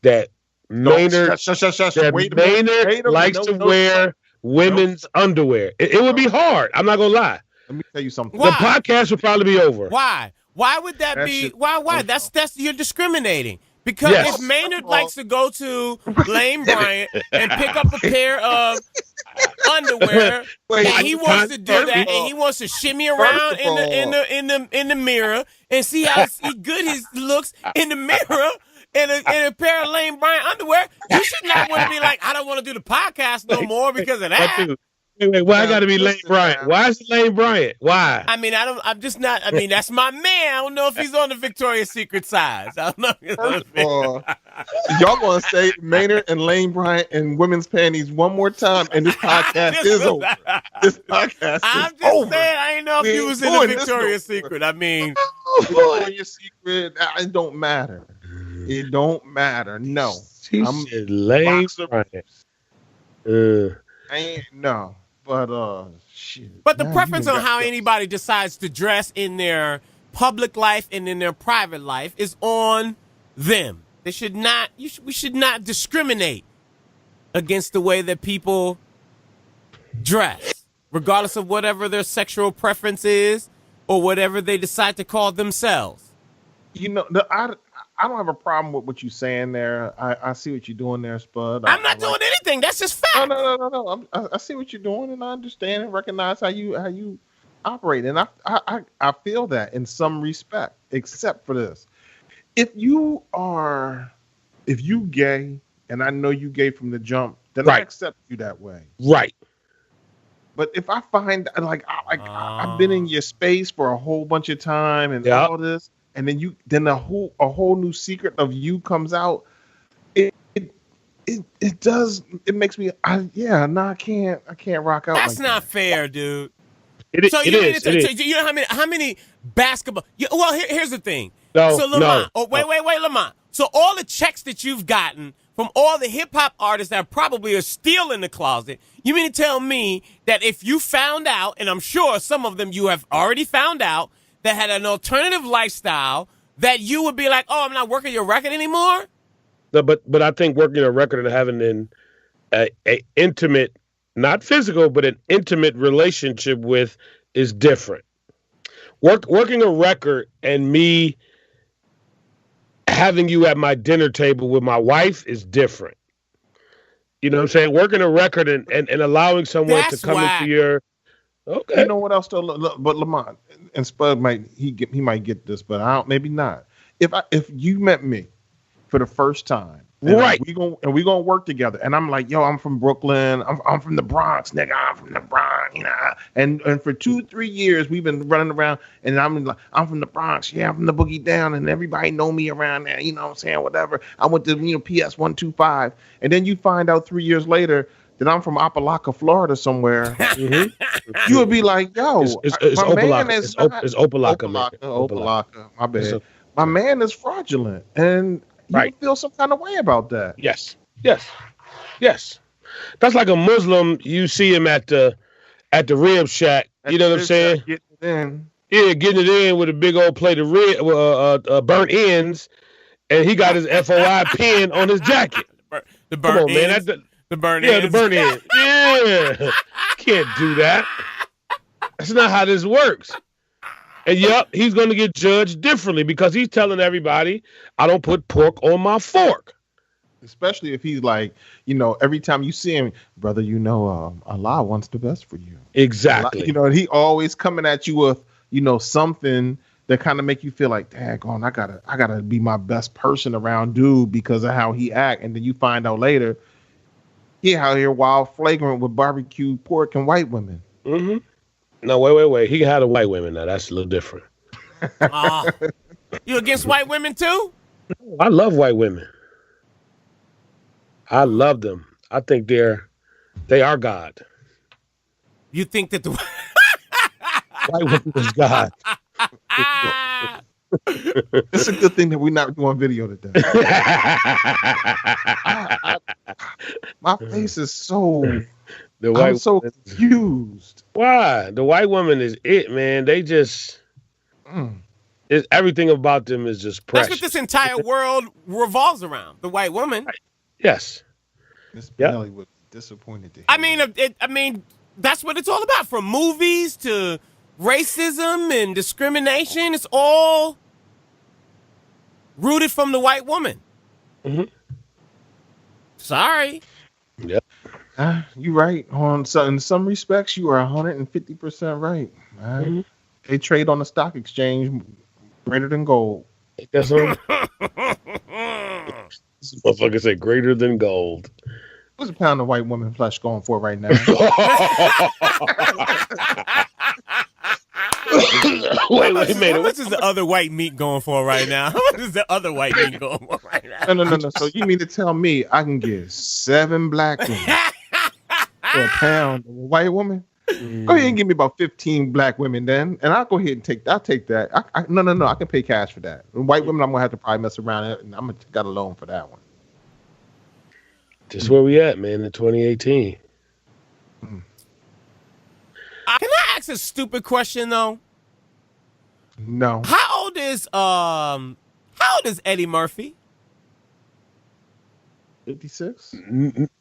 that Maynard Wait a minute. likes to wear women's underwear. It would be hard. I'm not gonna lie. Let me tell you something. The podcast would probably be over. Why? Why would that be? Why? That's you're discriminating. Because if Maynard likes to go to Lane Bryant and pick up a pair of underwear, and he wants to do that, and he wants to shimmy around in the mirror and see how good he looks in the mirror in a pair of Lane Bryant underwear, you should not want to be like, I don't want to do the podcast no more because of that. Wait, why I got to be Lane Bryant? Why is it Lane Bryant? Why? I mean, I'm just not. I mean, that's my man. I don't know if he's on the Victoria's Secret size. I don't know. First of all, y'all gonna say Maynard and Lane Bryant in women's panties one more time, and this podcast is over. This podcast I'm is just over. saying, I didn't know if he was in the Victoria's Secret. I mean, Victoria's Secret. It don't matter. It don't matter. No, I'm Lane Bryant. No. But shit. But the preference on how anybody decides to dress in their public life and in their private life is on them. They should not. We should not discriminate against the way that people dress, regardless of whatever their sexual preference is or whatever they decide to call themselves. You know, I don't have a problem with what you're saying there. I see what you're doing there, Spud. I'm not doing anything. That's just fact. No. I see what you're doing, and I understand and recognize how you operate, and I feel that in some respect, except for this. If you gay, and I know you gay from the jump, then I accept you that way. Right. But if I find I've been in your space for a whole bunch of time and all this. And then a whole new secret of you comes out. It makes me I can't rock out. That's like not that. fair, dude. It is. You know how many basketball? Well, here's the thing. No, so Lamont, wait, Lamont. So all the checks that you've gotten from all the hip hop artists that probably are still in the closet, you mean to tell me that if you found out, and I'm sure some of them you have already found out, that had an alternative lifestyle, that you would be like, oh, I'm not working your record anymore? But I think working a record and having an intimate, not physical, but an intimate relationship with is different. Working a record and me having you at my dinner table with my wife is different. You know what I'm saying? Working a record and allowing someone to come into your... Okay. You know what else though? But Lamont and Spud might get this, but maybe not. If you met me for the first time, right? We gonna work together, and I'm like, yo, I'm from Brooklyn. I'm from the Bronx, nigga. I'm from the Bronx, you know. And for 2-3 years we've been running around, and I'm from the Bronx. Yeah, I'm from the Boogie Down, and everybody know me around there. You know what I'm saying? Whatever. I went to PS 125, and then you find out 3 years later that I'm from Apalaka, Florida, somewhere. You would be like, yo, it's Opalaka. Opalaka, my bad. My man is fraudulent, and you feel some kind of way about that. Yes. That's like a Muslim. You see him at the rib shack. You know what I'm saying? Getting it in. Yeah, getting it in with a big old plate of burnt ends, and he got his FOI pin on his jacket. The burnt ends. The burn ends. Yeah, the burn ends. Yeah. Can't do that. That's not how this works. And he's going to get judged differently because he's telling everybody, I don't put pork on my fork. Especially if he's like, every time you see him, brother, Allah wants the best for you. Exactly. Allah, and he always coming at you with, something that kind of make you feel like, daggone, I gotta be my best person around dude because of how he act. And then you find out later, he out here wild flagrant with barbecue pork and white women. Mm-hmm. No, wait. He had a white women now. That's a little different. You against white women too? I love white women. I love them. I think they are God. You think that the white women is God? It's a good thing that we're not doing video today. My face is so... I'm so confused. Why? The white woman is it, man. They just... everything about them is just precious. That's what this entire world revolves around, the white woman. Yes. Miss Benelli was disappointed to hear I mean, that's what it's all about. From movies to racism and discrimination, it's all rooted from the white woman. Mm-hmm. Sorry. Yep. You're right. In some respects, you are 150% right. Mm-hmm. They trade on the stock exchange greater than gold. That's what this motherfucker say greater than gold. What's a pound of white woman flesh going for right now? wait a minute. How much is the other white meat going for right now? How much is the other white meat going for right now? No. So you mean to tell me I can get 7 black women for a pound of a white woman? Go ahead and give me about 15 black women then, and I'll go ahead and I'll take that. No. I can pay cash for that. And white women, I'm gonna have to probably mess around, and I'm gonna got a loan for that one. Just where we at, man, in 2018. Can I ask a stupid question though? No. How old is Eddie Murphy? 56?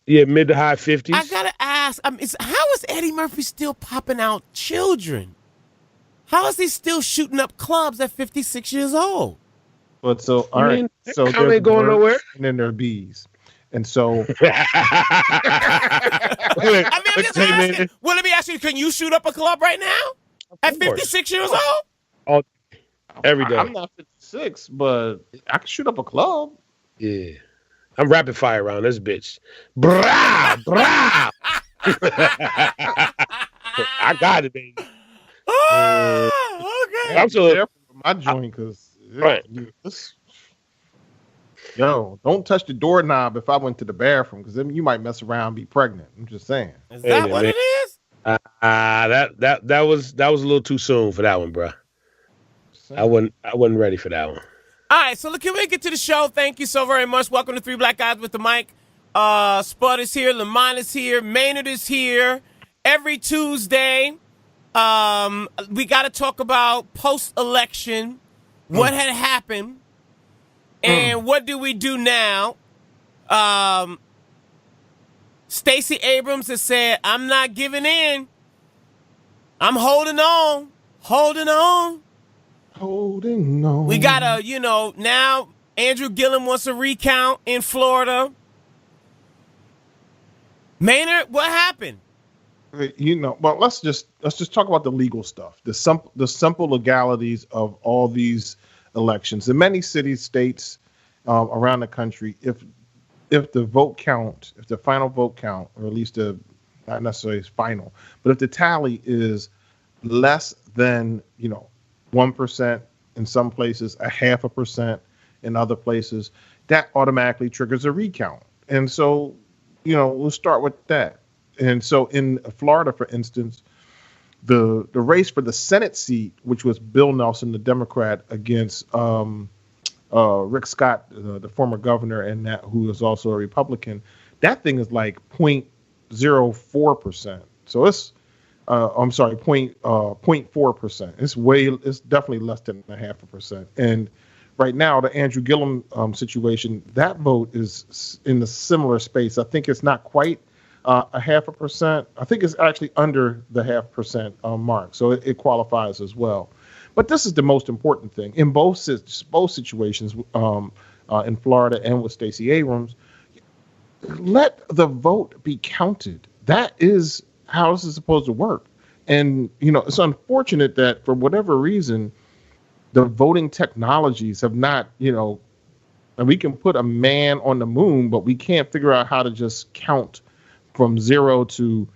Yeah, mid to high 50s. I gotta ask. How is Eddie Murphy still popping out children? How is he still shooting up clubs at 56 years old? But so all right, so they ain't going nowhere, and then there are bees, and so. I'm just asking. Well, let me ask you: can you shoot up a club right now at 56 years old? Oh, every day. I'm not 56, but I can shoot up a club. Yeah. I'm rapid fire around this bitch. Brah, brah. I got it, baby. Okay. I'm so careful with my joint because right. Yo, don't touch the doorknob if I went to the bathroom because then you might mess around and be pregnant. I'm just saying. Is that what it is? That was a little too soon for that one, bro. I wasn't ready for that one. All right, so can we get to the show? Thank you so very much. Welcome to Three Black Guys with the Mic. Spud is here, Lamont is here, Maynard is here. Every Tuesday, we got to talk about post-election, what had happened, and what do we do now. Stacey Abrams has said, I'm not giving in. I'm holding on. We got now Andrew Gillum wants a recount in Florida. Maynard, what happened? Well, let's just talk about the legal stuff, the simple legalities of all these elections. In many cities, states around the country, if the final vote count, or at least not necessarily final, but if the tally is less than 1% in some places, 0.5% in other places, that automatically triggers a recount. And so, we'll start with that. And so in Florida, for instance, the race for the Senate seat, which was Bill Nelson, the Democrat, against Rick Scott, the former governor, and that who is also a Republican, that thing is like 0.04%. So it's 0.4%. It's definitely less than 0.5%. And right now, the Andrew Gillum situation, that vote is in a similar space. I think it's not quite 0.5%. I think it's actually under the 0.5% mark. So it qualifies as well. But this is the most important thing in both situations, in Florida and with Stacey Abrams. Let the vote be counted. That is how this is supposed to work. And, it's unfortunate that for whatever reason, the voting technologies have not, and we can put a man on the moon, but we can't figure out how to just count from 0 to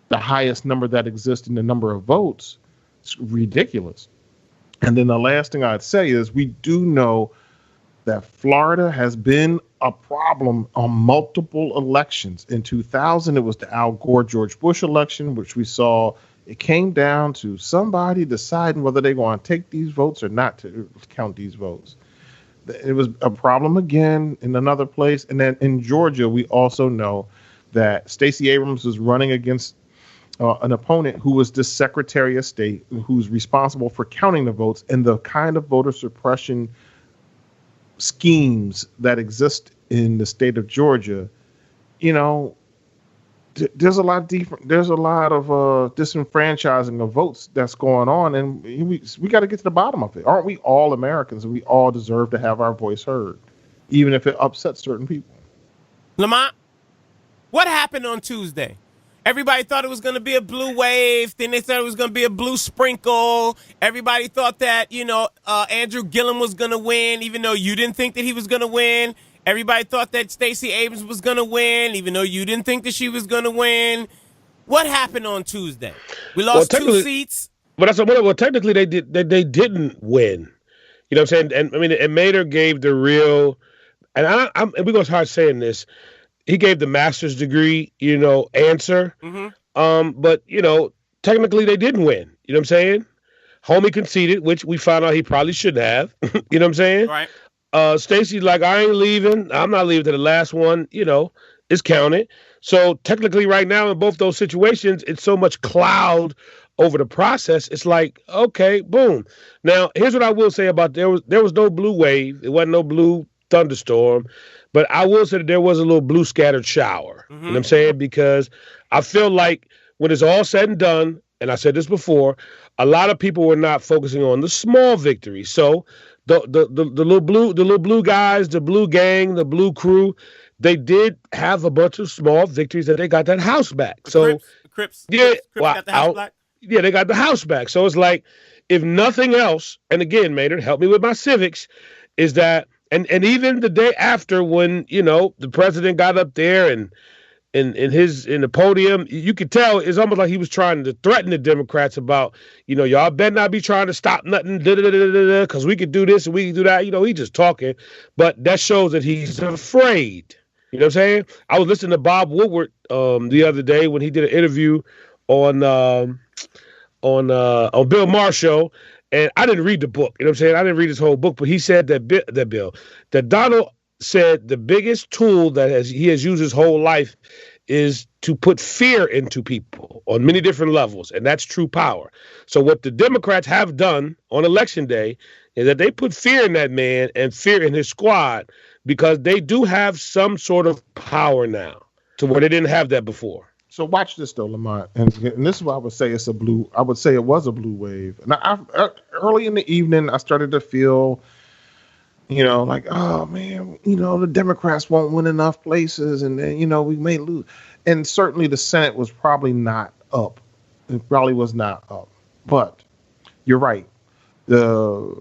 the highest number that exists in the number of votes. It's ridiculous. And then the last thing I'd say is we do know that Florida has been a problem on multiple elections. In 2000, it was the Al Gore George Bush election, which we saw it came down to somebody deciding whether they want to take these votes or not to count these votes. It was a problem again in another place. And then in Georgia, we also know that Stacey Abrams was running against an opponent who was the Secretary of State, who's responsible for counting the votes, and the kind of voter suppression schemes that exist in the state of Georgia, there's a lot of disenfranchising of votes that's going on, and we got to get to the bottom of it. Aren't we all Americans, and we all deserve to have our voice heard, even if it upsets certain people? Lamont, what happened on Tuesday? Everybody thought it was going to be a blue wave. Then they thought it was going to be a blue sprinkle. Everybody thought that, Andrew Gillum was going to win, even though you didn't think that he was going to win. Everybody thought that Stacey Abrams was going to win, even though you didn't think that she was going to win. What happened on Tuesday? We lost 2 seats. But technically they didn't win. You know what I'm saying? And I mean, and Mader gave the real, and we're going to start saying this. He gave the master's degree, answer. Mm-hmm. But technically they didn't win. You know what I'm saying? Homie conceded, which we found out he probably shouldn't have. You know what I'm saying? Right. Stacey's like, I ain't leaving. I'm not leaving to the last one. It's counted. So technically, right now in both those situations, it's so much cloud over the process. It's like, okay, boom. Now, here's what I will say about there was no blue wave. It wasn't no blue thunderstorm. But I will say that there was a little blue scattered shower. Mm-hmm. You know what I'm saying? Because I feel like when it's all said and done, and I said this before, a lot of people were not focusing on the small victories. So the little blue guys, the blue gang, the blue crew, they did have a bunch of small victories that they got that house back. The Crips got the house back. Yeah, they got the house back. So it's like, if nothing else, and again, Maynard, help me with my civics, is that. And even the day after, when the president got up there and in the podium, you could tell it's almost like he was trying to threaten the Democrats about, y'all better not be trying to stop nothing, because we could do this and we could do that. He's just talking, but that shows that he's afraid. You know what I'm saying? I was listening to Bob Woodward the other day when he did an interview on Bill Maher's show. And I didn't read the book, you know what I'm saying? I didn't read his whole book, but he said that Donald said the biggest tool that he has used his whole life is to put fear into people on many different levels, and that's true power. So what the Democrats have done on Election Day is that they put fear in that man and fear in his squad, because they do have some sort of power now to where they didn't have that before. So watch this though, Lamont, and this is why I would say I would say it was a blue wave. And early in the evening, I started to feel, like, oh man, the Democrats won't win enough places, and then we may lose. And certainly the Senate was probably not up. It probably was not up. But you're right. The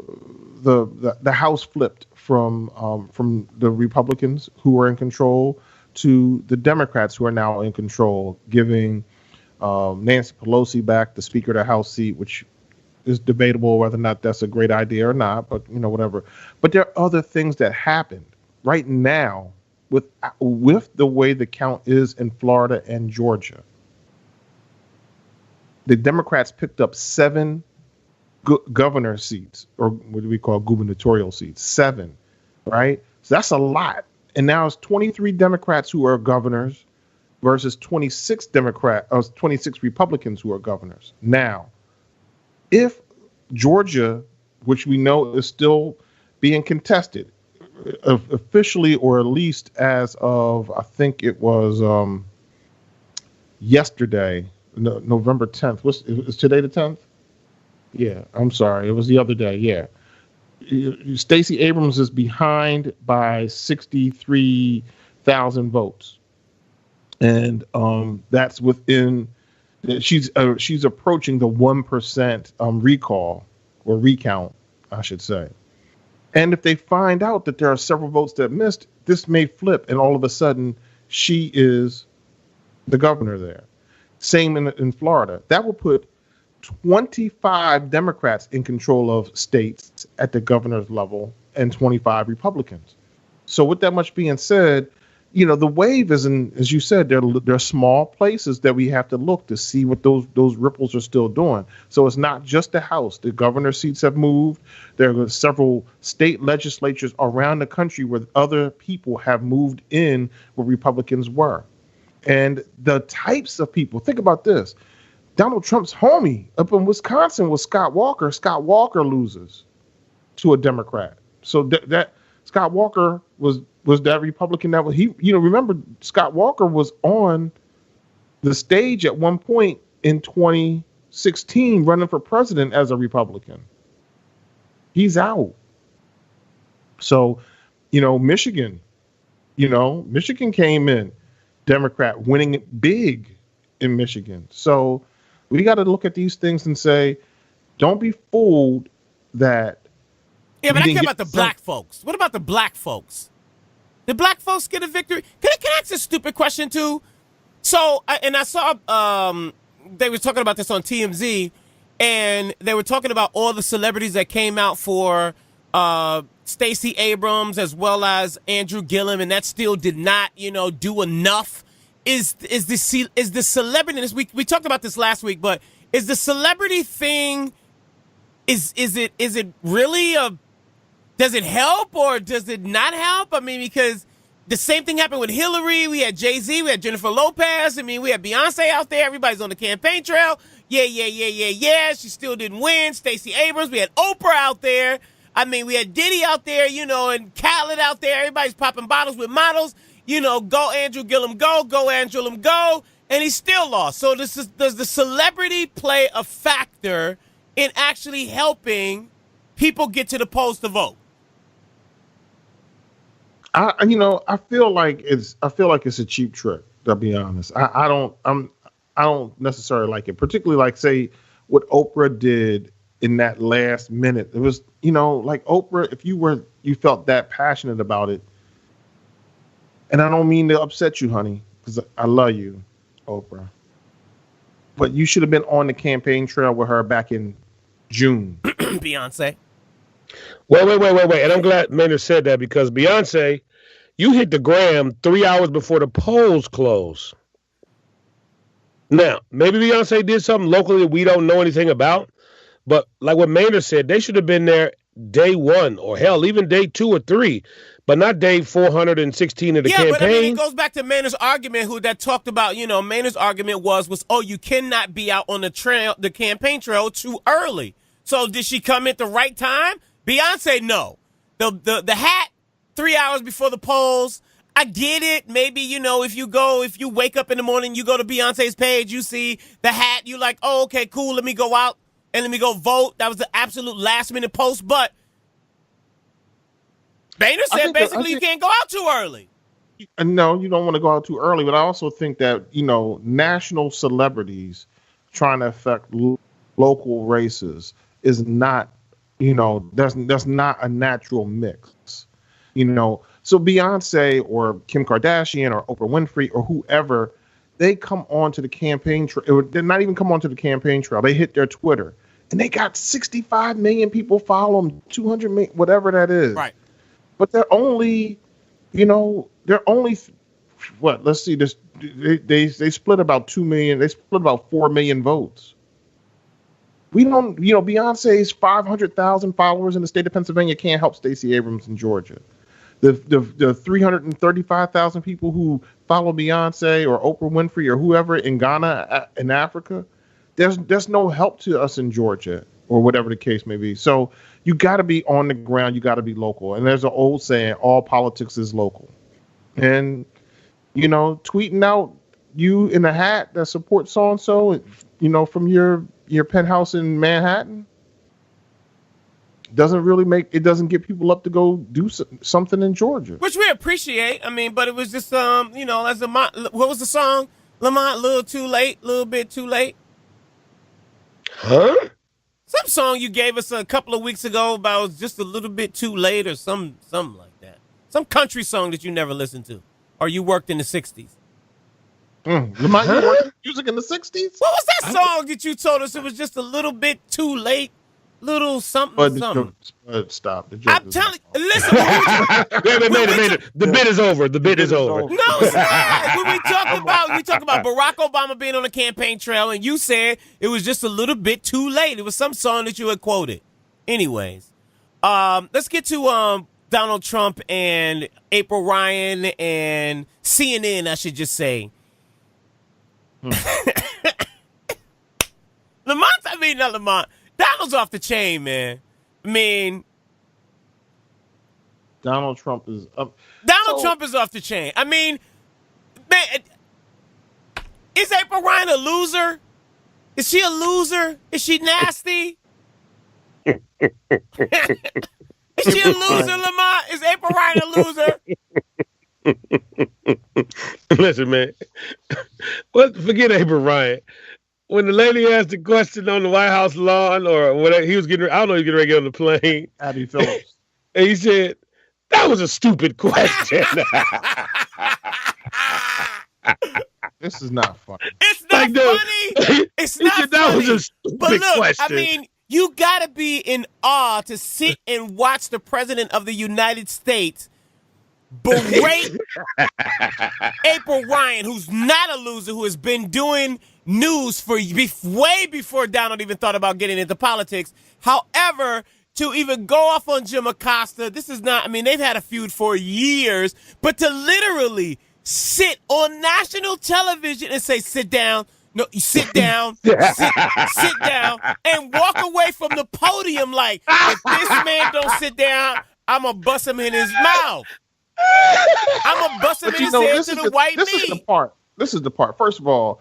House flipped from the Republicans who were in control to the Democrats who are now in control, giving Nancy Pelosi back the Speaker of the House seat, which is debatable whether or not that's a great idea or not, but whatever. But there are other things that happened right now with the way the count is in Florida and Georgia. The Democrats picked up 7 governor seats, or what do we call gubernatorial seats? 7, right? So that's a lot. And now it's 23 Democrats who are governors versus 26 Republicans who are governors. Now, if Georgia, which we know is still being contested, officially, or at least as of, I think it was yesterday, November 10th. Is today the 10th? Yeah, I'm sorry. It was the other day. Yeah. Stacey Abrams is behind by 63,000 votes, and that's within. She's approaching the 1% recall or recount, I should say. And if they find out that there are several votes that missed, this may flip, and all of a sudden she is the governor there. Same in Florida. That will put 25 Democrats in control of states at the governor's level and 25 Republicans. So with that much being said, the wave is as you said, there are small places that we have to look to see what those ripples are still doing. So it's not just the House. The governor's seats have moved. There are several state legislatures around the country where other people have moved in where Republicans were. And the types of people, think about this. Donald Trump's homie up in Wisconsin was Scott Walker. Scott Walker loses to a Democrat. So that Scott Walker was that Republican that was he. Remember Scott Walker was on the stage at one point in 2016 running for president as a Republican. He's out. So, Michigan, Michigan came in Democrat, winning big in Michigan. So we got to look at these things and say, don't be fooled that. Yeah, but I care about the black folks. What about the black folks? Did black folks get a victory? Can I ask a stupid question too? So, I saw they were talking about this on TMZ, and they were talking about all the celebrities that came out for Stacey Abrams as well as Andrew Gillum, and that still did not, do enough. Is the celebrity? We talked about this last week, but is the celebrity thing? Is it really does it help or does it not help? I mean, because the same thing happened with Hillary. We had Jay-Z. We had Jennifer Lopez. I mean, we had Beyonce out there. Everybody's on the campaign trail. Yeah. She still didn't win. Stacey Abrams. We had Oprah out there. I mean, we had Diddy out there, and Khaled out there. Everybody's popping bottles with models. Go Andrew Gillum, go Andrew Gillum, go. And he still lost. So does the celebrity play a factor in actually helping people get to the polls to vote? I feel like it's a cheap trick, to be honest. I don't necessarily like it, particularly like say what Oprah did in that last minute. It was, like Oprah, if you felt that passionate about it, and I don't mean to upset you, honey, because I love you, Oprah, but you should have been on the campaign trail with her back in June. Beyonce. Wait. And I'm glad Maynard said that, because Beyonce, you hit the gram 3 hours before the polls close. Now, maybe Beyonce did something locally that we don't know anything about, but like what Maynard said, they should have been there day one, or hell, even day 2 or 3, but not day 416 of the campaign. Yeah, but I mean, it goes back to Maynard's argument, that talked about, Maynard's argument was, you cannot be out on the campaign trail too early. So did she come at the right time? Beyonce, no. The hat 3 hours before the polls. I get it. Maybe, if you wake up in the morning, you go to Beyonce's page, you see the hat, you like, oh, okay, cool. Let me go out and let me go vote. That was the absolute last minute post. But Boehner said basically you can't go out too early. No, you don't want to go out too early. But I also think that, national celebrities trying to affect local races is not, that's not a natural mix. So Beyonce or Kim Kardashian or Oprah Winfrey or whoever, they come onto the campaign trail. They're not even come onto the campaign trail. They hit their Twitter and they got 65 million people follow them, 200 million, whatever that is. Right. But they're only, what? Let's see. This they split about 2 million. They split about 4 million votes. We don't, Beyonce's 500,000 followers in the state of Pennsylvania can't help Stacey Abrams in Georgia. The 335,000 people who follow Beyonce or Oprah Winfrey or whoever in Ghana, in Africa, there's no help to us in Georgia or whatever the case may be. So you got to be on the ground. You got to be local. And there's an old saying, all politics is local. And, tweeting out you in a hat that supports so-and-so, from your penthouse in Manhattan, doesn't get people up to go do something in Georgia, which we appreciate. I mean, but it was just as what was the song, Lamont? Little bit too late. Huh? Some song you gave us a couple of weeks ago about just a little bit too late, or something like that. Some country song that you never listened to, or you worked in the '60s. Lamont, you worked music in the '60s? What was that song that you told us it was just a little bit too late? Little something. Stop. I'm telling you, listen. The bit is over. The bit is over. No, it's not. When we talked about Barack Obama being on the campaign trail, and you said it was just a little bit too late. It was some song that you had quoted. Anyways, let's get to Donald Trump and April Ryan and CNN, I should just say. I mean, Lamont, Donald's off the chain, man. I mean, Donald Trump is up. Trump is off the chain. I mean, man, is April Ryan a loser? Is she a loser? Is she nasty? Is she a loser, Lamont? Is April Ryan a loser? Listen, man. Forget April Ryan. When the lady asked the question on the White House lawn or whatever, I don't know, he was getting ready to get on the plane. Abby Phillips. And he said, that was a stupid question. This is not funny. It's not funny. It's not funny. That was a stupid question. I mean, you got to be in awe to sit and watch the president of the United States berate April Ryan, who's not a loser, who has been doing news for way before Donald even thought about getting into politics. However, to even go off on Jim Acosta, this is not, I mean, they've had a feud for years, but to literally sit on national television and say, sit down, no, you sit down, sit down, and walk away from the podium like, if this man don't sit down, I'm going to bust him in his mouth. I'm going to bust him in his head to the white meat. This is the part. First of all,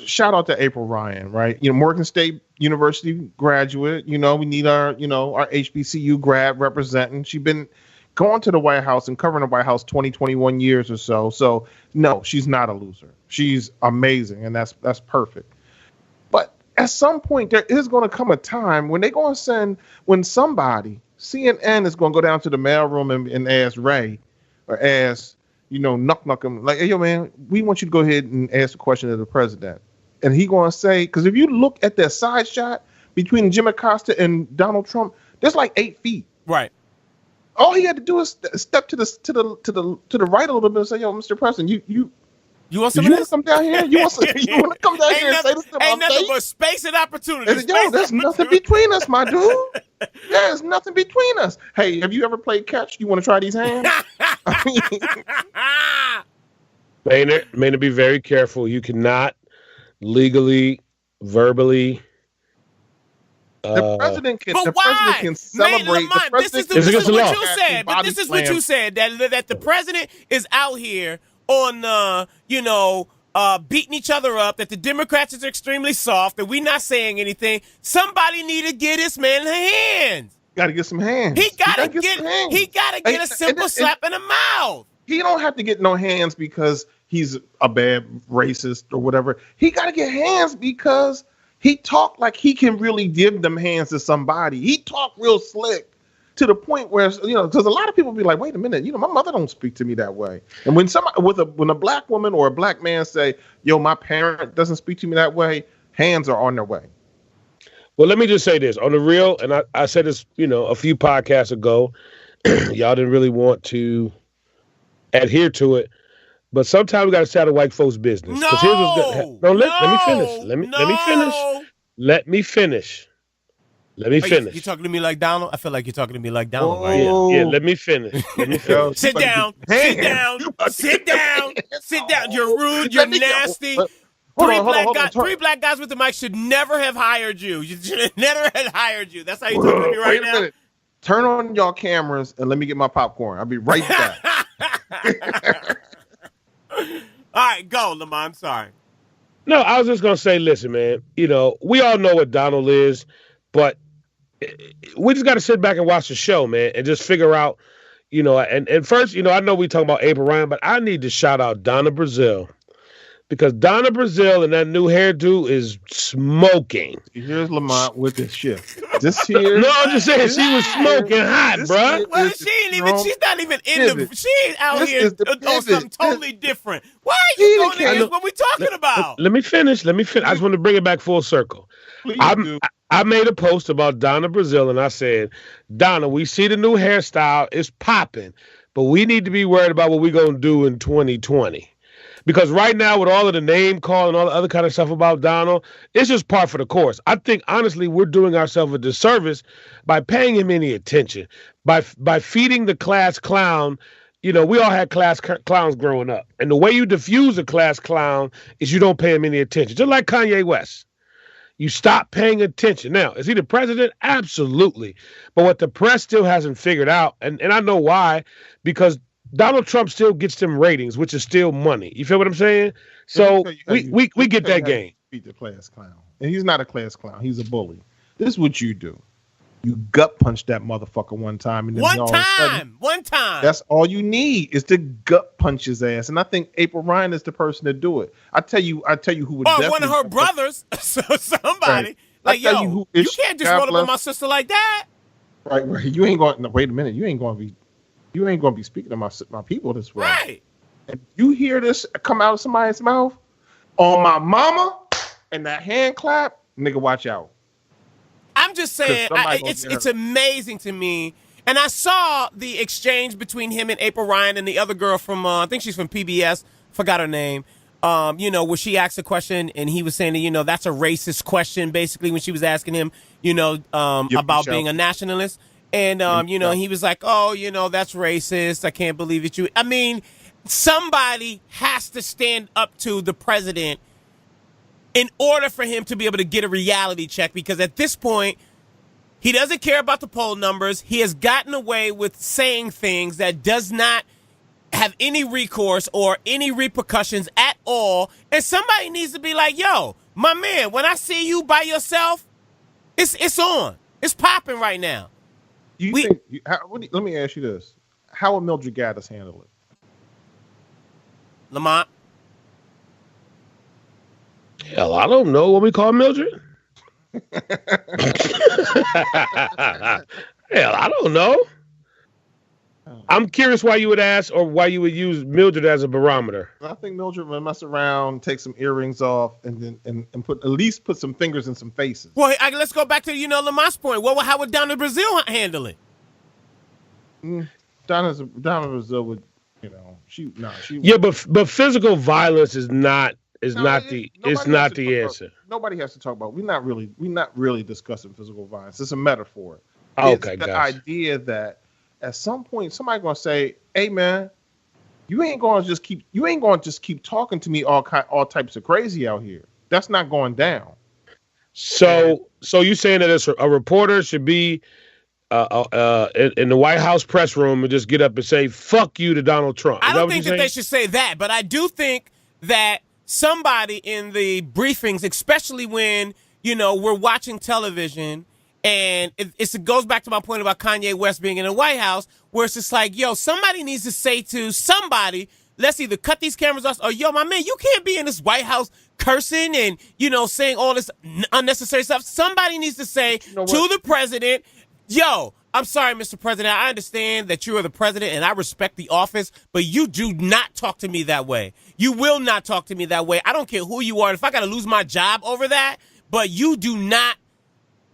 shout out to April Ryan, right? Morgan State University graduate. We need our HBCU grad representing. She's been going to the White House and covering the White House 21 years or so. So no, she's not a loser. She's amazing, and that's perfect. But at some point, there is going to come a time when they're going to when somebody, CNN is going to go down to the mailroom and ask Ray or ask, Nuck him, like, hey, yo, man, we want you to go ahead and ask the question of the president. And he going to say, because if you look at that side shot between Jim Acosta and Donald Trump, there's like 8 feet. Right. All he had to do is step to the right a little bit and say, yo, Mr. President, you want some of this? Come down here? You want to come down here and say this to my face? Ain't nothing but space and opportunity. Yo, there's nothing between us, my dude. There's nothing between us. Hey, have you ever played catch? You want to try these hands? Maynard, be very careful. You cannot legally, verbally. The president can celebrate. This is what you said. But this is what you said, that the president is out here on, beating each other up, that the Democrats is extremely soft, that we're not saying anything. Somebody need to get this man hands. Got to get some hands. He got to get a simple slap in the mouth. He don't have to get no hands because he's a bad racist or whatever. He got to get hands because he talked like he can really give them hands to somebody. He talked real slick to the point where, because a lot of people be like, wait a minute, my mother don't speak to me that way. And when when a black woman or a black man say, yo, my parent doesn't speak to me that way, hands are on their way. Well, let me just say this on the real, and I said this, a few podcasts ago. Y'all didn't really want to adhere to it, but sometimes we got to stay out of white folks' business. No, let me finish. Let me finish. You talking to me like Donald? I feel like you're talking to me like Donald. Right? Yeah. Let me finish. Sit down. You're rude. You're nasty. Three black guys with the mic should never have hired you. You should never have hired you. That's how you talking to me right now. Turn on y'all cameras and let me get my popcorn. I'll be right back. All right, go, Lamont. I'm sorry. No, I was just gonna say, listen, man. We all know what Donald is, but we just got to sit back and watch the show, man, and just figure out, And first, I know we talk about April Ryan, but I need to shout out Donna Brazile. Because Donna Brazile and that new hairdo is smoking. Here's Lamont with this shit. This here. No, I'm just saying she was smoking hot, bro. Well, she's not even she ain't out here on something totally different. Why are you going against what we talking about? Let me finish. I just want to bring it back full circle. I made a post about Donna Brazile and I said, Donna, we see the new hairstyle. It's popping. But we need to be worried about what we're going to do in 2020. Because right now, with all of the name call and all the other kind of stuff about Donald, it's just par for the course. I think, honestly, we're doing ourselves a disservice by paying him any attention, by feeding the class clown. We all had class clowns growing up. And the way you diffuse a class clown is you don't pay him any attention. Just like Kanye West. You stop paying attention. Now, is he the president? Absolutely. But what the press still hasn't figured out, and I know why, because Donald Trump still gets them ratings, which is still money. You feel what I'm saying? So we get that game. Beat the class clown. And he's not a class clown. He's a bully. This is what you do. You gut punch that motherfucker one time. And then one time. That's all you need is to gut punch his ass. And I think April Ryan is the person to do it. I tell you who would. Or one of her brothers. Somebody. Right. Like, you can't just roll up on my sister like that. Right. You ain't going. No, wait a minute. You ain't going to be speaking to my people this way. Right. And you hear this come out of somebody's mouth on my mama and that hand clap, nigga, watch out. I'm just saying, it's amazing to me. And I saw the exchange between him and April Ryan and the other girl from, I think she's from PBS, forgot her name, where she asked a question and he was saying that, that's a racist question, basically, when she was asking him, about being a nationalist. And, he was like, oh, that's racist. I can't believe it. I mean, somebody has to stand up to the president in order for him to be able to get a reality check, because at this point, he doesn't care about the poll numbers. He has gotten away with saying things that does not have any recourse or any repercussions at all. And somebody needs to be like, yo, my man, when I see you by yourself, it's on. It's popping right now. Let me ask you this. How would Mildred Gaddis handle it? Lamont? Hell, I don't know what we call Mildred. Hell, I don't know. I'm curious why you would ask or why you would use Mildred as a barometer. I think Mildred would mess around, take some earrings off, and then and at least put some fingers in some faces. Well, let's go back to Lamont's point. How would Donna Brazile handle it? Donna Brazile would, she. Yeah, but physical violence is not the answer. Nobody has to talk about. We're not really discussing physical violence. It's a metaphor. Okay, it's the idea that at some point somebody's gonna say, "Hey, man, you ain't gonna just keep talking to me all types of crazy out here. That's not going down." So you saying that a reporter should be in the White House press room and just get up and say "fuck you" to Donald Trump? I don't think that they should say that, but I do think that somebody in the briefings, especially when, we're watching television, and it goes back to my point about Kanye West being in the White House, where it's just like, yo, somebody needs to say to somebody, let's either cut these cameras off or, yo, my man, you can't be in this White House cursing and, saying all this unnecessary stuff. Somebody needs to say to the president, yo, I'm sorry, Mr. President, I understand that you are the president and I respect the office, but you do not talk to me that way. You will not talk to me that way. I don't care who you are. If I got to lose my job over that, but you do not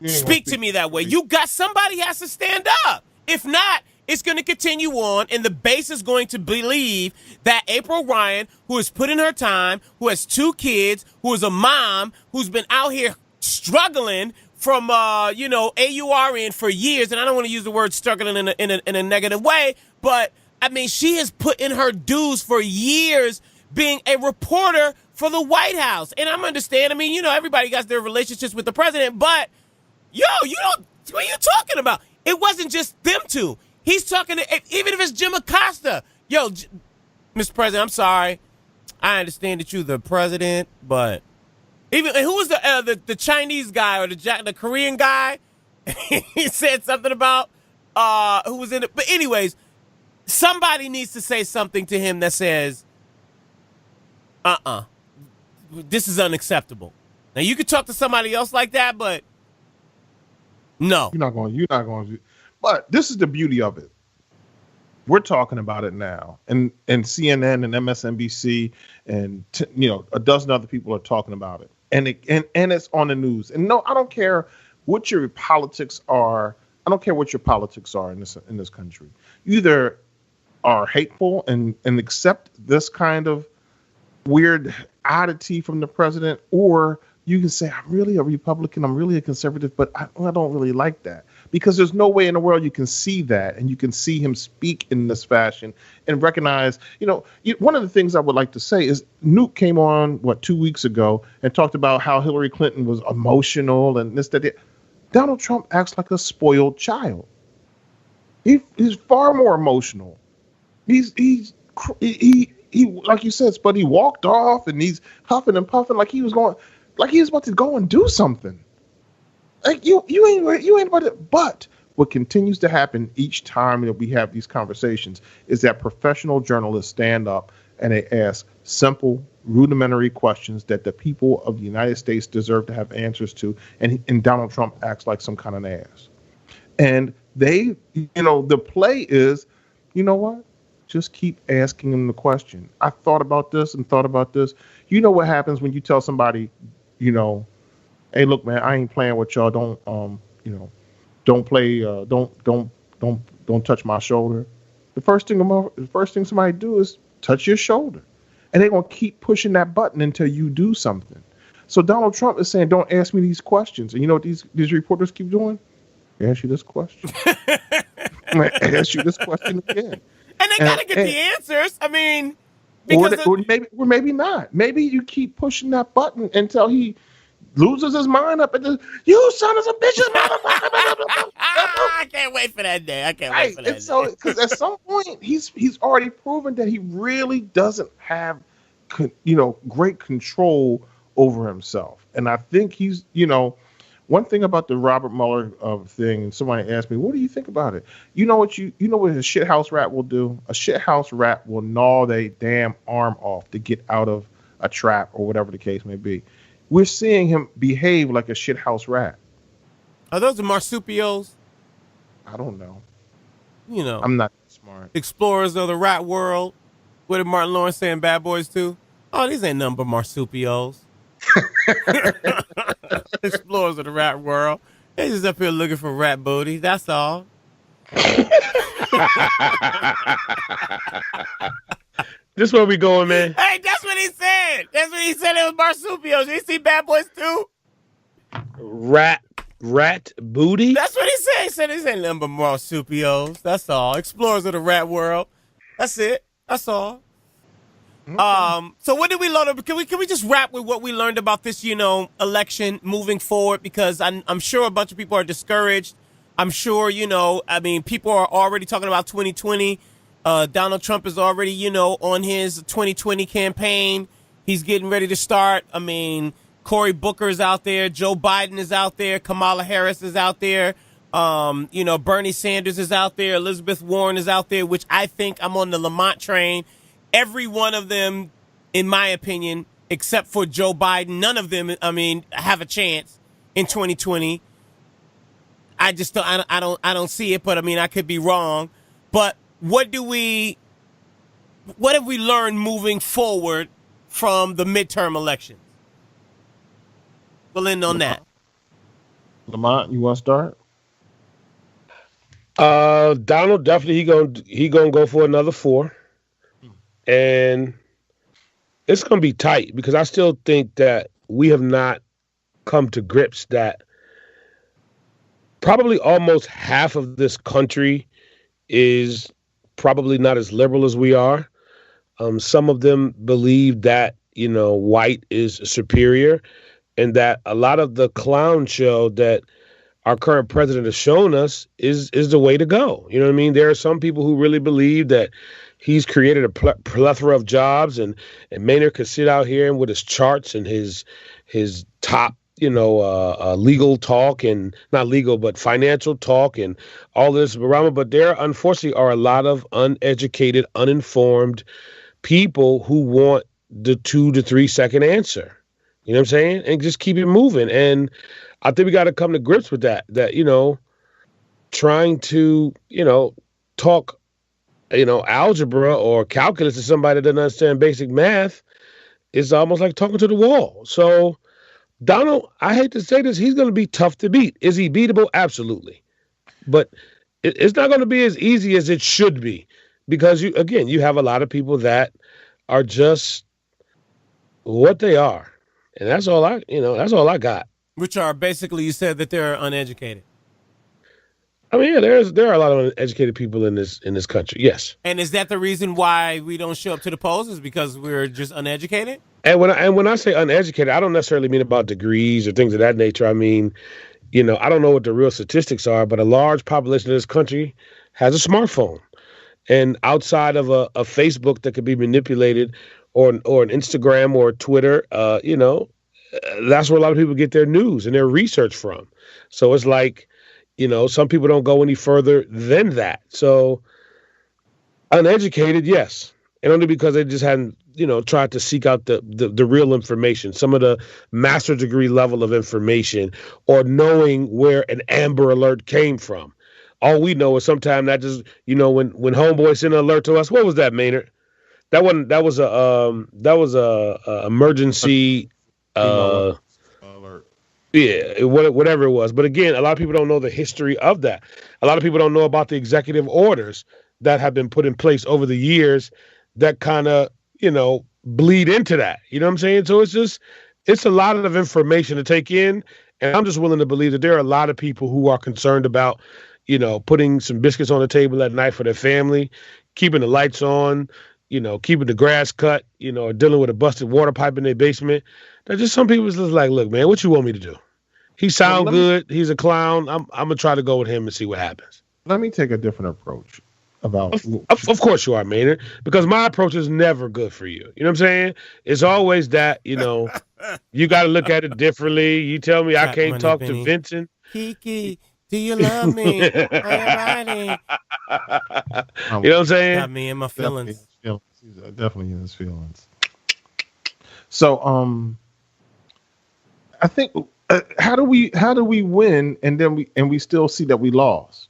speak to me that way. Somebody has to stand up. If not, it's going to continue on, and the base is going to believe that April Ryan, who has put in her time, who has 2 kids, who is a mom, who's been out here struggling from AURN for years, and I don't want to use the word struggling in a negative way, but I mean she has put in her dues for years being a reporter for the White House. And I'm understand. I mean, everybody got their relationships with the president, but what are you talking about? It wasn't just them two. He's talking to, even if it's Jim Acosta. Yo, Mr. President, I'm sorry. I understand that you're the president, but and who was the Chinese guy or the Korean guy? He said something about who was in it. But anyways, somebody needs to say something to him that says, this is unacceptable. Now you could talk to somebody else like that, but no. You're not going to. But this is the beauty of it. We're talking about it now, and CNN and MSNBC and a dozen other people are talking about it, and it's on the news. And no, I don't care what your politics are. I don't care what your politics are in this country. You either are hateful and accept this kind of weird oddity from the president, or you can say, I'm really a Republican, I'm really a conservative, but I don't really like that. because there's no way in the world you can see that and you can see him speak in this fashion and recognize, one of the things I would like to say is Nuke came on 2 weeks ago and talked about how Hillary Clinton was emotional and this, that. Donald Trump acts like a spoiled child. He's far more emotional. He like you said, but he walked off and he's huffing and puffing like he was about to go and do something. Like you ain't about to. But what continues to happen each time that we have these conversations is that professional journalists stand up and they ask simple, rudimentary questions that the people of the United States deserve to have answers to, and Donald Trump acts like some kind of ass. And they, the play is, you know what? Just keep asking him the question. I thought about this and thought about this. You know what happens when you tell somebody, hey, look, man, I ain't playing with y'all. Don't play. Don't touch my shoulder. The first thing somebody do is touch your shoulder, and they're gonna keep pushing that button until you do something. So Donald Trump is saying, "Don't ask me these questions." And you know what these reporters keep doing? Ask you this question. I'm gonna ask you this question again. And they gotta get the answers. I mean, or maybe not. Maybe you keep pushing that button until he loses his mind up at you son of a bitches, motherfucker. I can't wait for that day. Wait for that day. So, because at some point he's already proven that he really doesn't have, great control over himself. And I think he's, one thing about the Robert Mueller thing, and somebody asked me, what do you think about it? You know what a shithouse rat will do? A shithouse rat will gnaw their damn arm off to get out of a trap or whatever the case may be. We're seeing him behave like a shithouse rat. Are those the marsupials? I don't know. I'm not smart. Explorers of the rat world. What did Martin Lawrence say in Bad Boys 2? Oh, these ain't nothing but marsupials. Explorers of the rat world. They just up here looking for rat booty. That's all. This where we going, man. Hey, that's what he said. That's what he said. It was marsupials. You see Bad Boys 2? Rat booty? That's what he said. He said, these ain't nothing but marsupials. That's all. Explorers of the rat world. That's it. That's all. Okay. So what did we learn? Can we just wrap with what we learned about this, election moving forward? Because I'm sure a bunch of people are discouraged. I'm sure, people are already talking about 2020. Donald Trump is already, on his 2020 campaign. He's getting ready to start. I mean, Cory Booker is out there. Joe Biden is out there. Kamala Harris is out there. Bernie Sanders is out there. Elizabeth Warren is out there, which I think I'm on the Lamont train. Every one of them, in my opinion, except for Joe Biden, none of them, have a chance in 2020. I just don't see it, but I could be wrong. But what have we learned moving forward from the midterm elections? We'll end on that. Lamont, you want to start? Donald definitely he gonna go for another 4. And it's going to be tight because I still think that we have not come to grips that probably almost half of this country is probably not as liberal as we are. Some of them believe that, white is superior, and that a lot of the clown show that our current president has shown us is the way to go. You know what I mean? There are some people who really believe that he's created a plethora of jobs, and Maynard could sit out here and with his charts and his top, legal talk, and not legal, but financial talk and all this. But there, unfortunately, are a lot of uneducated, uninformed people who want the 2 to 3 second answer. You know what I'm saying? And just keep it moving. And I think we got to come to grips with that, trying to, talk, algebra or calculus to somebody that doesn't understand basic math is almost like talking to the wall. So Donald, I hate to say this, he's going to be tough to beat. Is he beatable? Absolutely. But it's not going to be as easy as it should be because you have a lot of people that are just what they are. And that's all I got. Which are basically, you said that they're uneducated. I mean, yeah, there are a lot of uneducated people in this country. Yes. And is that the reason why we don't show up to the polls? Is because we're just uneducated? And when I say uneducated, I don't necessarily mean about degrees or things of that nature. I mean, I don't know what the real statistics are, but a large population of this country has a smartphone. And outside of a Facebook that could be manipulated, or an Instagram or Twitter, that's where a lot of people get their news and their research from. So it's like, some people don't go any further than that. So uneducated, yes, and only because they just hadn't, tried to seek out the real information, some of the master's degree level of information, or knowing where an Amber Alert came from. All we know is sometimes that just, when homeboy sent an alert to us, what was that, Maynard? That was a emergency alert. Yeah, whatever it was. But again, a lot of people don't know the history of that. A lot of people don't know about the executive orders that have been put in place over the years that kind of, bleed into that. You know what I'm saying? So it's a lot of information to take in. And I'm just willing to believe that there are a lot of people who are concerned about, putting some biscuits on the table at night for their family, keeping the lights on, keeping the grass cut, or dealing with a busted water pipe in their basement. There's just some people just like, look, man, what you want me to do? He sound good. He's a clown. I'm gonna try to go with him and see what happens. Let me take a different approach about. Of course you are, Maynard, because my approach is never good for you. You know what I'm saying? It's always that, you got to look at it differently. You tell me I can't talk to Vincent. Kiki, do you love me? You know what I'm saying? Got me in my feelings. He's definitely in his feelings. So, I think how do we win and then we still see that we lost,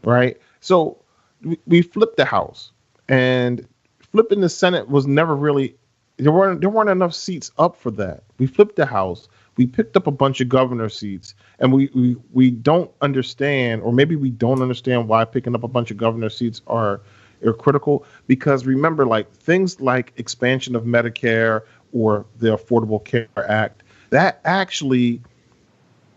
right? So we flipped the House, and flipping the Senate was never really there weren't enough seats up for that. We flipped the House. We picked up a bunch of governor seats, and we don't understand, or maybe we don't understand why picking up a bunch of governor seats are critical, because remember, like things like expansion of Medicare or the Affordable Care Act, that actually,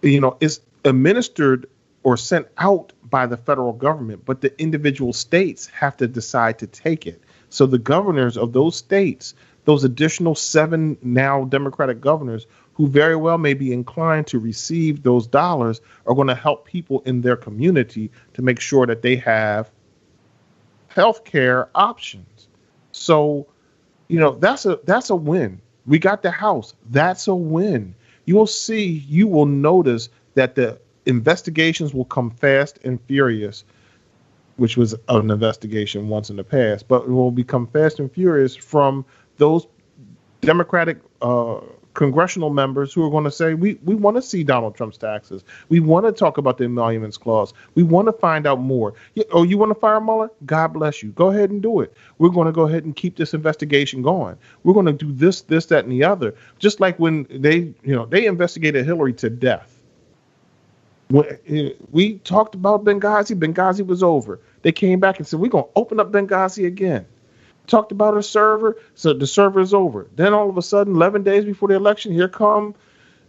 is administered or sent out by the federal government, but the individual states have to decide to take it. So the governors of those states, those additional 7 now Democratic governors, who very well may be inclined to receive those dollars, are going to help people in their community to make sure that they have healthcare options. So, that's a win. We got the House. That's a win. You will notice that the investigations will come fast and furious, which was an investigation once in the past, but it will become fast and furious from those Democratic congressional members who are going to say, we want to see Donald Trump's taxes. We want to talk about the emoluments clause. We want to find out more. Oh, you want to fire Mueller? God bless you. Go ahead and do it. We're going to go ahead and keep this investigation going. We're going to do this, that, and the other. Just like when they investigated Hillary to death. When we talked about Benghazi was over. They came back and said, we're going to open up Benghazi again. Talked about a server, so the server is over. Then all of a sudden, 11 days before the election, here come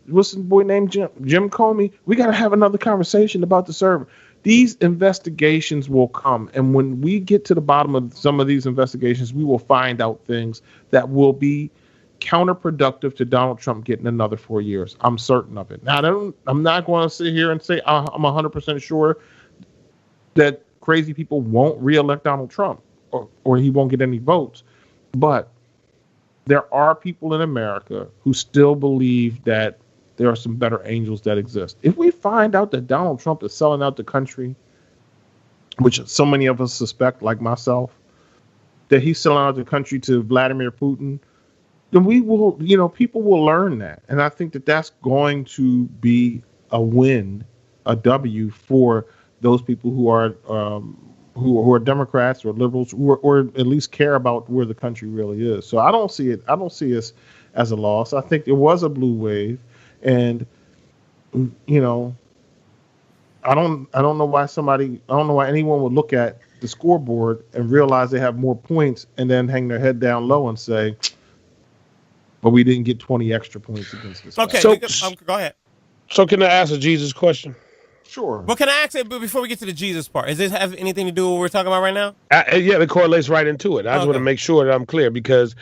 what's the boy named Jim Comey. We got to have another conversation about the server. These investigations will come, and when we get to the bottom of some of these investigations, we will find out things that will be counterproductive to Donald Trump getting another 4 years. I'm certain of it. Now, I'm not going to sit here and say I'm 100% sure that crazy people won't reelect Donald Trump. Or he won't get any votes. But there are people in America who still believe that there are some better angels that exist. If we find out that Donald Trump is selling out the country, which so many of us suspect, like myself, that he's selling out the country to Vladimir Putin, then we will, people will learn that. And I think that that's going to be a win, a W for those people who are Democrats or liberals, or at least care about where the country really is. So I don't see us as a loss. I think there was a blue wave, and I don't know why anyone would look at the scoreboard and realize they have more points and then hang their head down low and say, but we didn't get 20 extra points against this. Okay, so, go ahead. So can I ask a Jesus question? Sure. Well, can I ask it before we get to the Jesus part? Does this have anything to do with what we're talking about right now? Yeah, it correlates right into it. I just want to make sure that I'm clear, because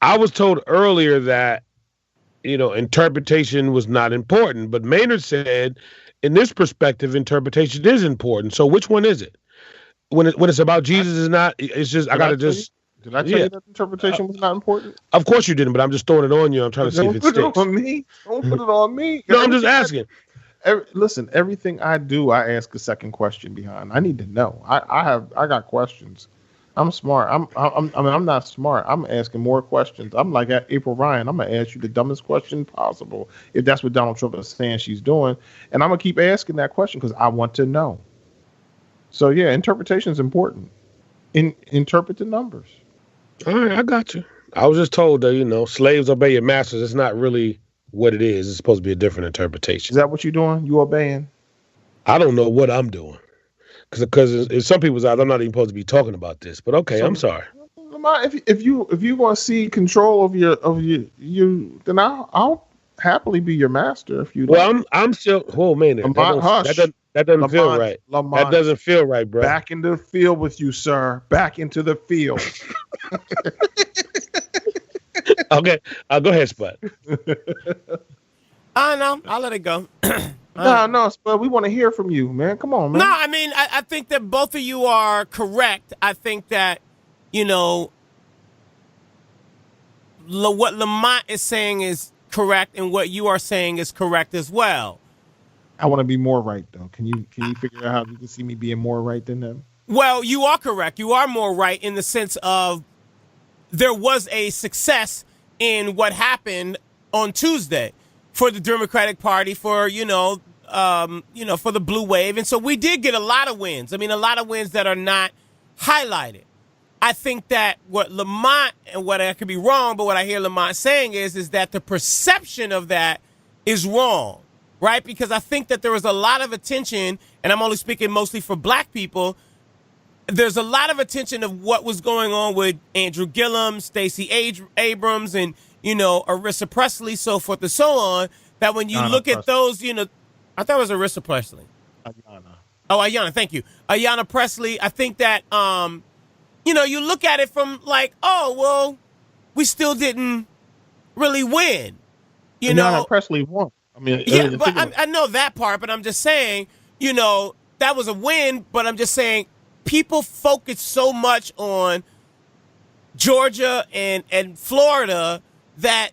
I was told earlier that, interpretation was not important. But Maynard said, in this perspective, interpretation is important. So which one is it? When it's about Jesus, is not. It's just I gotta just. Did I tell you that interpretation was not important? Of course you didn't, but I'm just throwing it on you. I'm trying to see if it sticks. Don't put it on me. Don't put it on me. No, I'm just asking. Listen, everything I do, I ask a second question behind. I need to know. I got questions. I'm smart. I'm not smart. I'm asking more questions. I'm like April Ryan. I'm gonna ask you the dumbest question possible, if that's what Donald Trump is saying she's doing, and I'm gonna keep asking that question because I want to know. So yeah, interpretation is important. Interpret the numbers. All right, I got you. I was just told that slaves obey your masters. It's not really what it is. It's supposed to be a different interpretation. Is that what you're doing? You obeying? I don't know what I'm doing, because in some people's eyes, I'm not even supposed to be talking about this. But okay, I'm sorry. If you want to see control of you, then I'll happily be your master. If you. Well, I'm still. Oh man, that doesn't feel right. That doesn't feel right, bro. Back into the field with you, sir. Back into the field. Okay, go ahead, Spud. No, I'll let it go. No, Spud, we want to hear from you, man. Come on, man. No, I mean, I think that both of you are correct. I think that, what Lamont is saying is correct, and what you are saying is correct as well. I want to be more right, though. Can you figure out how you can see me being more right than them? Well, you are correct. You are more right in the sense of there was a success in what happened on Tuesday for the Democratic Party, for for the blue wave, and so we did get a lot of wins. I mean, a lot of wins that are not highlighted. I think that what Lamont, and what I could be wrong, but what I hear Lamont saying is that the perception of that is wrong, right? Because I think that there was a lot of attention, and I'm only speaking mostly for black people. There's a lot of attention of what was going on with Andrew Gillum, Stacey Abrams, and, Arissa Presley, so forth and so on, that when you look at those, I thought it was Arissa Presley. Ayanna, thank you. Ayanna Presley, I think that, you look at it from like, oh, well, we still didn't really win. Ayanna Presley won. I mean, yeah, but I know that part, but I'm just saying, that was a win, but I'm just saying, people focus so much on Georgia and Florida that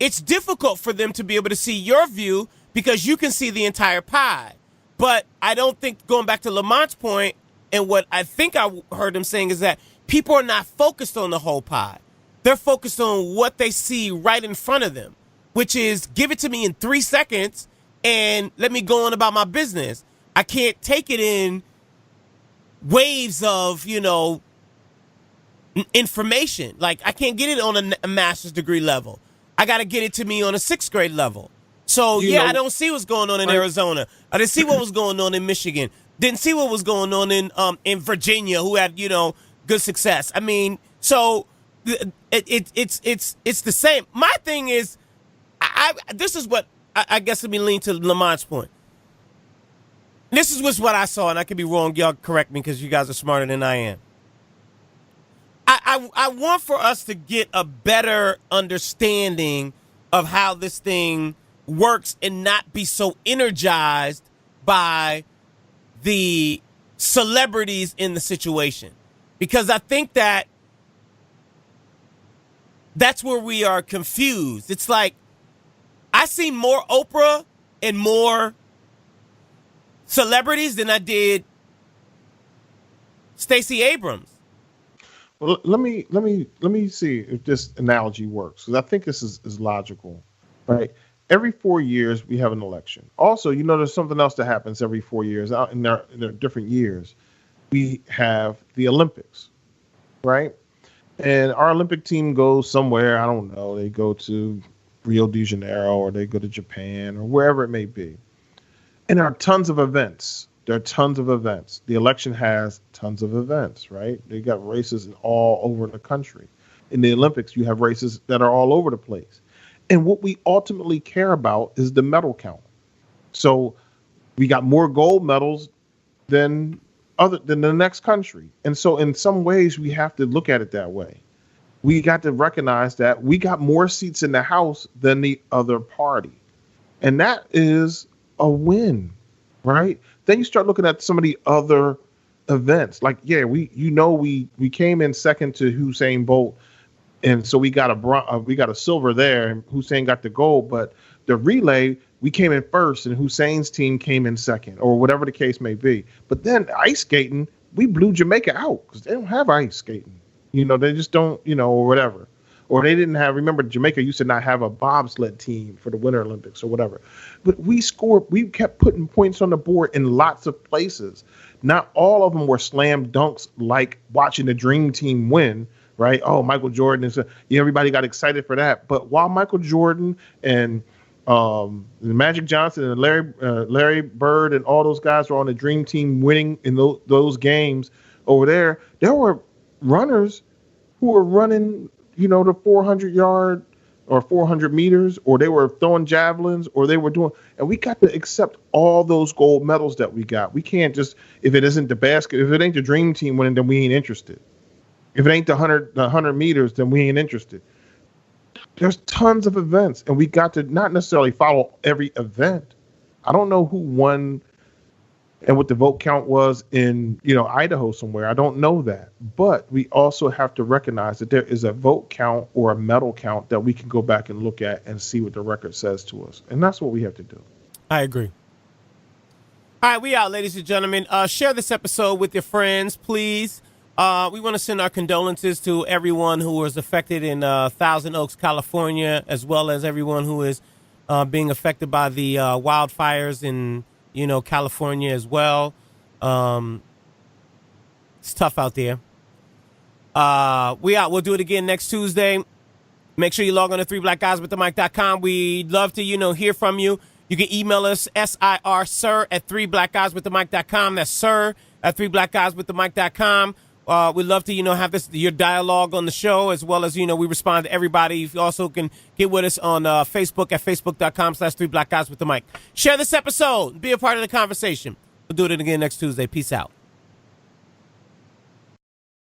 it's difficult for them to be able to see your view, because you can see the entire pie. But I don't think, going back to Lamont's point, and what I think I heard him saying, is that people are not focused on the whole pie. They're focused on what they see right in front of them, which is give it to me in 3 seconds and let me go on about my business. I can't take it in waves of, information. Like, I can't get it on a master's degree level. I got to get it to me on a 6th grade level. So, I don't see what's going on in Arizona. I didn't see what was going on in Michigan. Didn't see what was going on in Virginia, who had, good success. I mean, so it's the same. My thing is, this is what I guess, let me lean to Lamont's point. This is what I saw, and I could be wrong. Y'all correct me, because you guys are smarter than I am. I want for us to get a better understanding of how this thing works and not be so energized by the celebrities in the situation. Because I think that that's where we are confused. It's like, I see more Oprah and more celebrities than I did Stacey Abrams. Well, let me see if this analogy works, because I think this is logical, right? Every 4 years we have an election. Also, there's something else that happens every 4 years. Out in their different years, we have the Olympics, right? And our Olympic team goes somewhere. I don't know. They go to Rio de Janeiro, or they go to Japan, or wherever it may be. And there are tons of events. The election has tons of events, right? They got races all over the country. In the Olympics, you have races that are all over the place. And what we ultimately care about is the medal count. So We got more gold medals than the next country. And so in some ways we have to look at it that way. We got to recognize that we got more seats in the House than the other party. And that is a win, right? Then you start looking at some of the other events. Like, yeah, we came in second to Usain Bolt, and so we got a silver there, and Hussein got the gold. But the relay, we came in first, and Hussein's team came in second, or whatever the case may be. But then ice skating, we blew Jamaica out because they don't have ice skating. They just don't, or whatever. Or they didn't have, remember, Jamaica used to not have a bobsled team for the Winter Olympics or whatever. But we kept putting points on the board in lots of places. Not all of them were slam dunks like watching the Dream Team win, right? Oh, Michael Jordan is everybody got excited for that. But while Michael Jordan and Magic Johnson and Larry Bird and all those guys were on the Dream Team winning in those games over there were runners who were running, the 400-yard or 400 meters, or they were throwing javelins, or they were doing, and we got to accept all those gold medals that we got. We can't just, if it isn't the basket, if it ain't the Dream Team winning, then we ain't interested. If it ain't the 100 meters, then we ain't interested. There's tons of events, and we got to not necessarily follow every event. I don't know who won and what the vote count was in, Idaho somewhere. I don't know that. But we also have to recognize that there is a vote count or a medal count that we can go back and look at and see what the record says to us. And that's what we have to do. I agree. All right, we out, ladies and gentlemen. Share this episode with your friends, please. We want to send our condolences to everyone who was affected in Thousand Oaks, California, as well as everyone who is being affected by the wildfires in California as well. It's tough out there. We out. We'll do it again next Tuesday. Make sure you log on to 3blackguyswiththemic.com. We'd love to, hear from you. You can email us, sir@3blackguyswiththemic.com. That's sir@3blackguyswiththemic.com. We'd love to, have your dialogue on the show, as well as, we respond to everybody. You also can get with us on Facebook at facebook.com/3blackguyswiththemic. Share this episode. Be a part of the conversation. We'll do it again next Tuesday. Peace out.